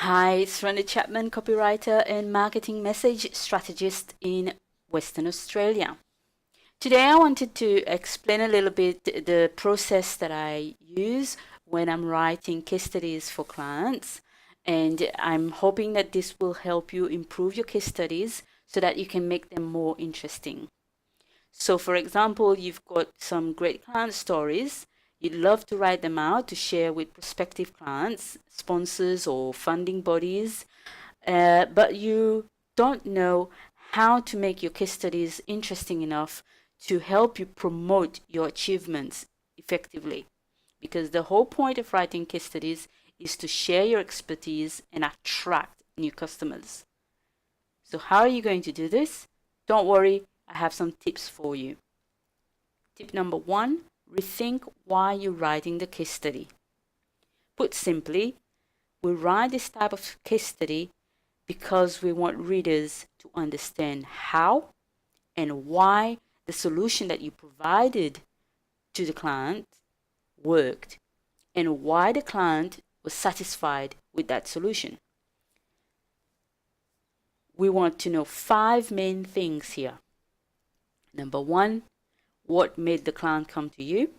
Hi, it's Randy Chapman, copywriter and marketing message strategist in Western Australia. Today I wanted to explain a little bit the process that I use when I'm writing case studies for clients, and I'm hoping that this will help you improve your case studies so that you can make them more interesting. So, for example, you've got some great client stories. You'd love to write them out to share with prospective clients, sponsors, or funding bodies, but you don't know how to make your case studies interesting enough to help you promote your achievements effectively. Because the whole point of writing case studies is to share your expertise and attract new customers. So, how are you going to do this? Don't worry, I have some tips for you. Tip number one, rethink why you're writing the case study. Put simply, we write this type of case study because we want readers to understand how and why the solution that you provided to the client worked and why the client was satisfied with that solution. We want to know 5 main things here. Number 1, what made the client come to you?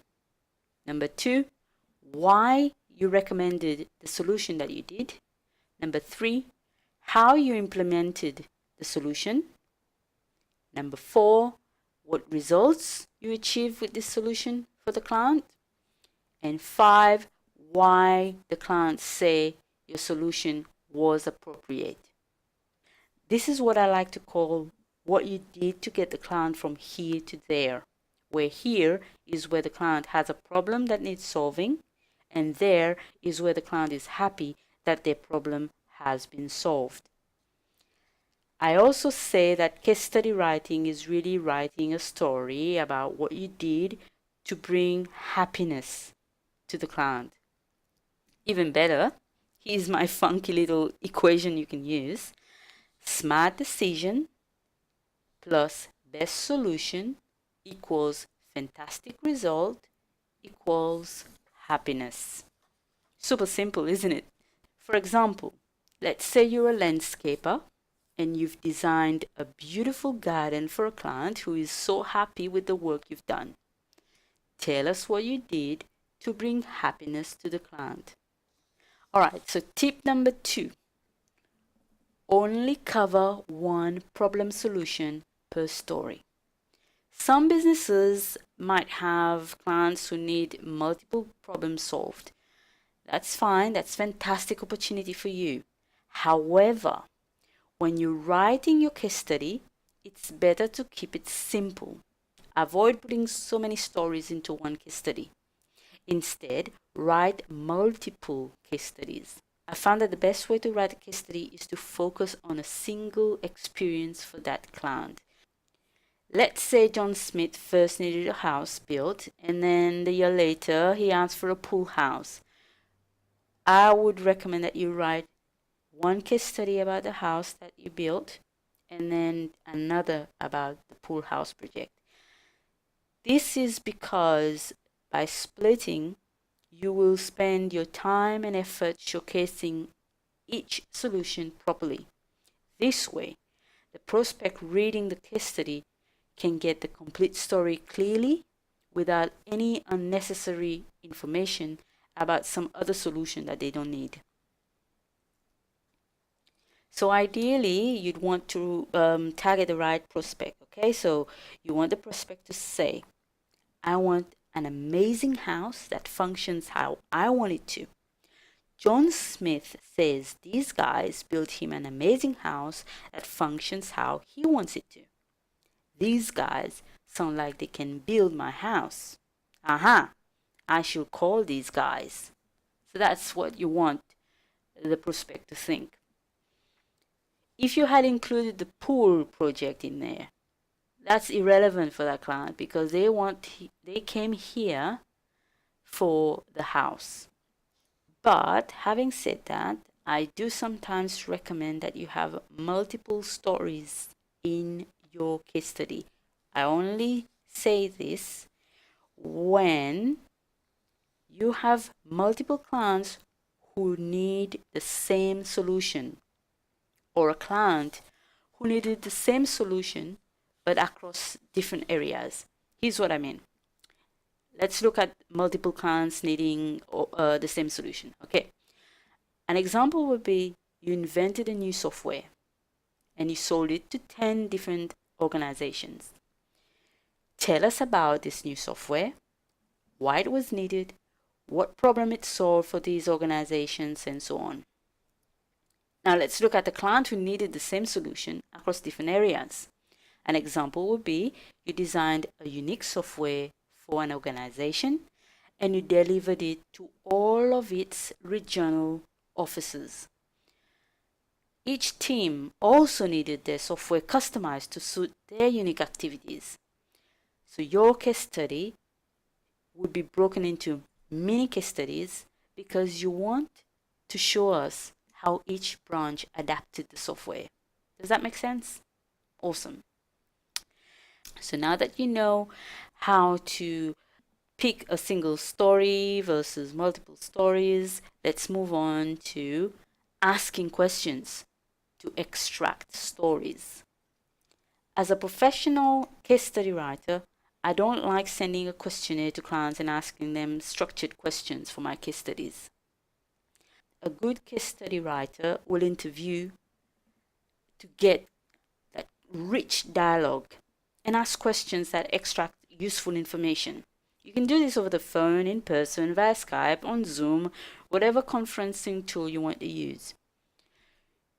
Number 2, why you recommended the solution that you did. Number 3, how you implemented the solution. Number 4, what results you achieved with this solution for the client. And 5, why the client say your solution was appropriate. This is what I like to call what you did to get the client from here to there, where here is where the client has a problem that needs solving, and there is where the client is happy that their problem has been solved. I also say that case study writing is really writing a story about what you did to bring happiness to the client. Even better, here's my funky little equation you can use. Smart decision plus best solution equals fantastic result equals happiness. Super simple, isn't it? For example, let's say you're a landscaper and you've designed a beautiful garden for a client who is so happy with the work you've done. Tell us what you did to bring happiness to the client. Alright, so tip number 2. Only cover one problem solution per story. Some businesses might have clients who need multiple problems solved. That's fine, that's fantastic opportunity for you. However, when you're writing your case study, it's better to keep it simple. Avoid putting so many stories into one case study. Instead, write multiple case studies. I found that the best way to write a case study is to focus on a single experience for that client. Let's say John Smith first needed a house built, and then the year later he asked for a pool house. I would recommend that you write one case study about the house that you built and then another about the pool house project. This is because by splitting, you will spend your time and effort showcasing each solution properly. This way, the prospect reading the case study can get the complete story clearly without any unnecessary information about some other solution that they don't need. So ideally, you'd want to target the right prospect, okay? So you want the prospect to say, I want an amazing house that functions how I want it to. John Smith says these guys built him an amazing house that functions how he wants it to. These guys sound like they can build my house. Aha! I should call these guys. So that's what you want the prospect to think. If you had included the pool project in there, that's irrelevant for that client because they came here for the house. But having said that, I do sometimes recommend that you have multiple stories in your case study. I only say this when you have multiple clients who need the same solution, or a client who needed the same solution but across different areas. Here's what I mean. Let's look at multiple clients needing the same solution. Okay. An example would be you invented a new software and you sold it to 10 different organizations. Tell us about this new software, why it was needed, what problem it solved for these organizations, and so on. Now let's look at the client who needed the same solution across different areas. An example would be you designed a unique software for an organization and you delivered it to all of its regional offices. Each team also needed their software customized to suit their unique activities. So your case study would be broken into mini case studies because you want to show us how each branch adapted the software. Does that make sense? Awesome. So now that you know how to pick a single story versus multiple stories, let's move on to asking questions to extract stories. As a professional case study writer, I don't like sending a questionnaire to clients and asking them structured questions for my case studies. A good case study writer will interview to get that rich dialogue and ask questions that extract useful information. You can do this over the phone, in person, via Skype, on Zoom, whatever conferencing tool you want to use.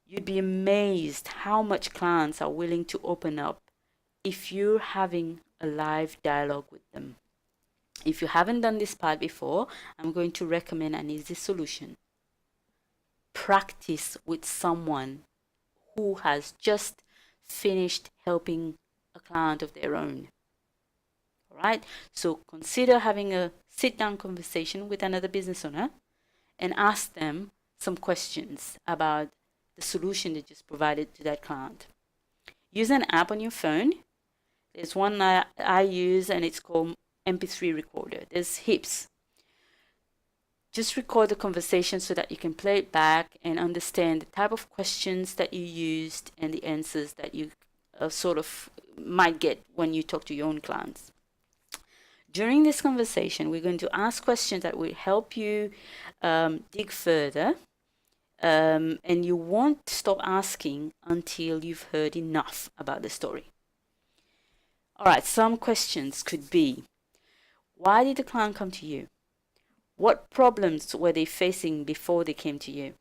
You'd be amazed how much clients are willing to open up if you're having a live dialogue with them. If you haven't done this part before, I'm going to recommend an easy solution. Practice with someone who has just finished helping a client of their own. All right, so consider having a sit-down conversation with another business owner and ask them some questions about the solution they just provided to that client. Use an app on your phone. There's one that I use and it's called MP3 recorder. There's heaps. Just record the conversation so that you can play it back and understand the type of questions that you used and the answers that you sort of might get when you talk to your own clients. During this conversation, we're going to ask questions that will help you dig further, and you won't stop asking until you've heard enough about the story. All right, some questions could be, why did the client come to you? What problems were they facing before they came to you?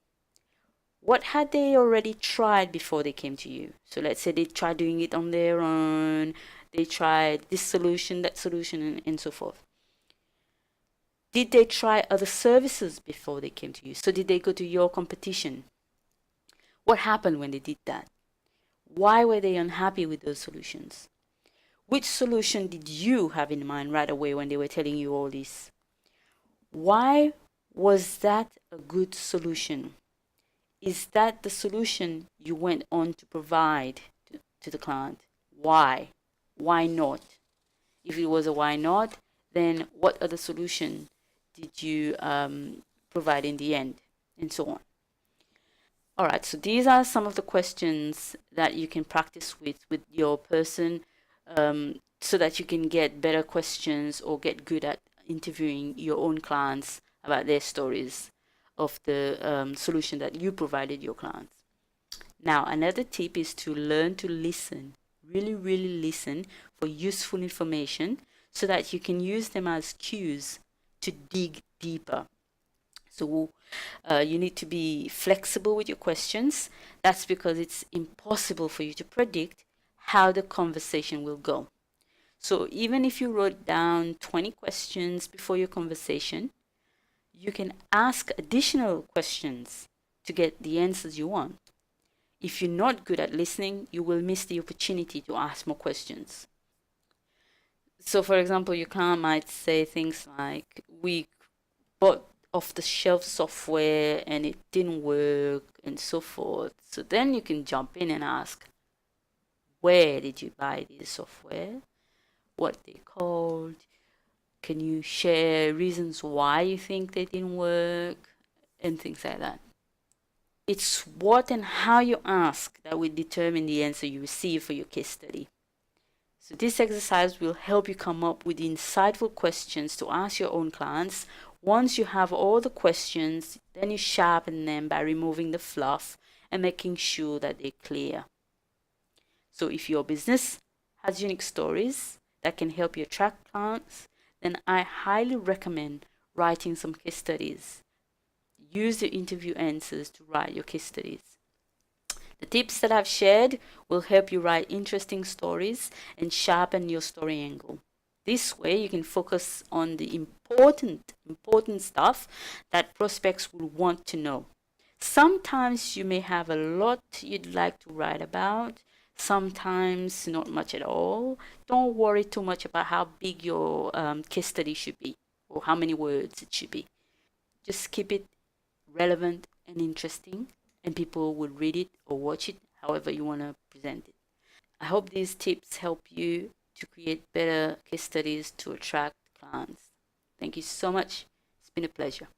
What had they already tried before they came to you? So let's say they tried doing it on their own, they tried this solution, that solution, and so forth. Did they try other services before they came to you? So did they go to your competition? What happened when they did that? Why were they unhappy with those solutions? Which solution did you have in mind right away when they were telling you all this? Why was that a good solution? Is that the solution you went on to provide to the client? Why? Why not? If it was a why not, then what other solution did you provide in the end? And so on. All right, so these are some of the questions that you can practice with your person so that you can get better questions or get good at interviewing your own clients about their stories of the solution that you provided your clients. Now, another tip is to learn to listen, really listen for useful information so that you can use them as cues to dig deeper. So you need to be flexible with your questions. That's because it's impossible for you to predict how the conversation will go. So even if you wrote down 20 questions before your conversation, you can ask additional questions to get the answers you want. If you're not good at listening, you will miss the opportunity to ask more questions. So for example, your client might say things like, we bought off-the-shelf software and it didn't work and so forth. So then you can jump in and ask, where did you buy this software? What they called? Can you share reasons why you think they didn't work? and things like that. It's what and how you ask that will determine the answer you receive for your case study. So this exercise will help you come up with insightful questions to ask your own clients. Once you have all the questions, then you sharpen them by removing the fluff and making sure that they're clear. So if your business has unique stories that can help you attract clients, then I highly recommend writing some case studies. Use the interview answers to write your case studies. The tips that I've shared will help you write interesting stories and sharpen your story angle. This way you can focus on the important stuff that prospects will want to know. Sometimes you may have a lot you'd like to write about, sometimes not much at all. Don't worry too much about how big your case study should be or how many words it should be. Just keep it relevant and interesting, and people will read it or watch it however you want to present it. I hope these tips help you to create better case studies to attract clients. Thank you so much. It's been a pleasure.